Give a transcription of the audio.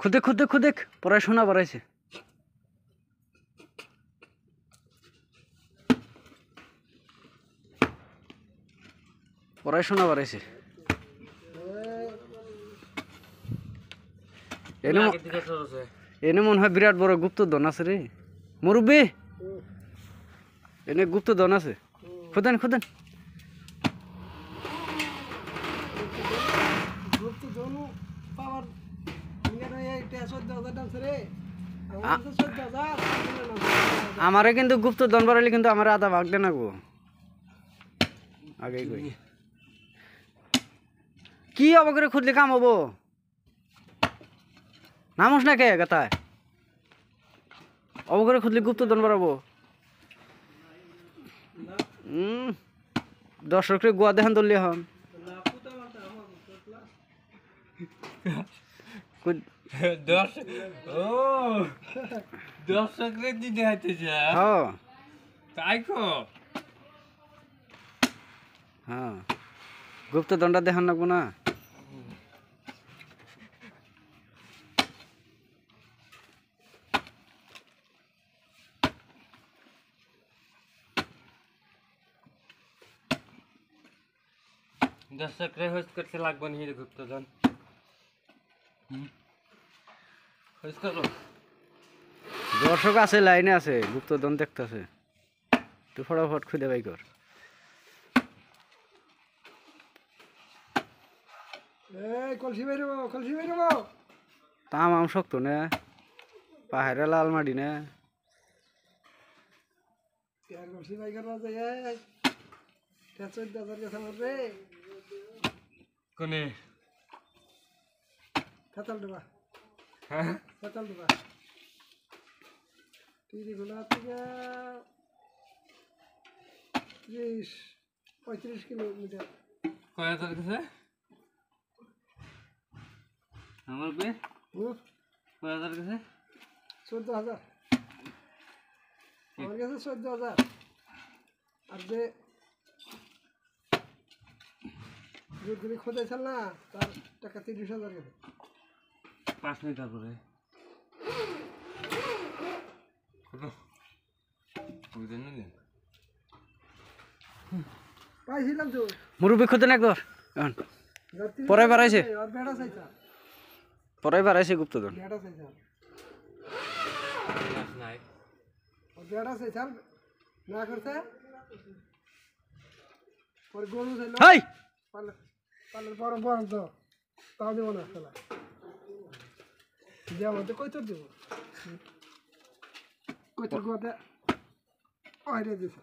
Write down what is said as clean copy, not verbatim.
খুদে খুদে খুদে পড়াশোনা বাড়াইছে পড়াশোনা বাড়াইছে এনে মনে হয় বিরাট বড় গুপ্তধন আছে রে মুরব্বী এনে গুপ্তধন আছে খুদেন খুদেন আমারে কিন্তু গুপ্তধন বাড়াইলে কিন্তু আমার আধা ভাগ দেন গো আগে কই কি অবকরে খুদলে কাম হবো নামস না কে গাতায় অবকরে খুদলে গুপ্তধন বাড়াবো দর্শকরে গোয়া দেখান ধরলি হন দর্শকরে দিতে হাইতেছে তাই কো হ্যাঁ গুপ্তধনটা দেখান লাগবো না দর্শকরে হোস্ট করতে লাগবো নি গুপ্তধন হোস্ট করো দর্শক আছে লাইনে আছে গুপ্তধন দেখতেছে তুই ফটাফট খুঁজে বাই কর তাম আম শক্ত না পাহাড়ে লাল মাটি না কোনে ফেতাল দেবা হ্যাঁ ফেতাল দেবা তিরিগুলা থেকে 30-35 কিলোমিটার কয় হাজার কাছে আমার বে কয় হাজার কাছে 14,000 আমার কাছে 14,000 আর যে যদি খোঁজাইছিল না তার টাকা 30,000 গেছে 5 মিনিট তারপরে পাইছিলাম তো মুরব্বী খুঁজে না কর পরে বাড়াইছে আর বেড়া চাইতাম পরে বাড়াইছে গুপ্তধন বেড়া চাইতাম নাই বেড়া চাইতাম না করতে পরে গরু চাইল হাই পালে বড় বড় তো তাও দেবো না খেলা দেবো তো কই তোর দেবো কই তোর গোয়াতে দিছে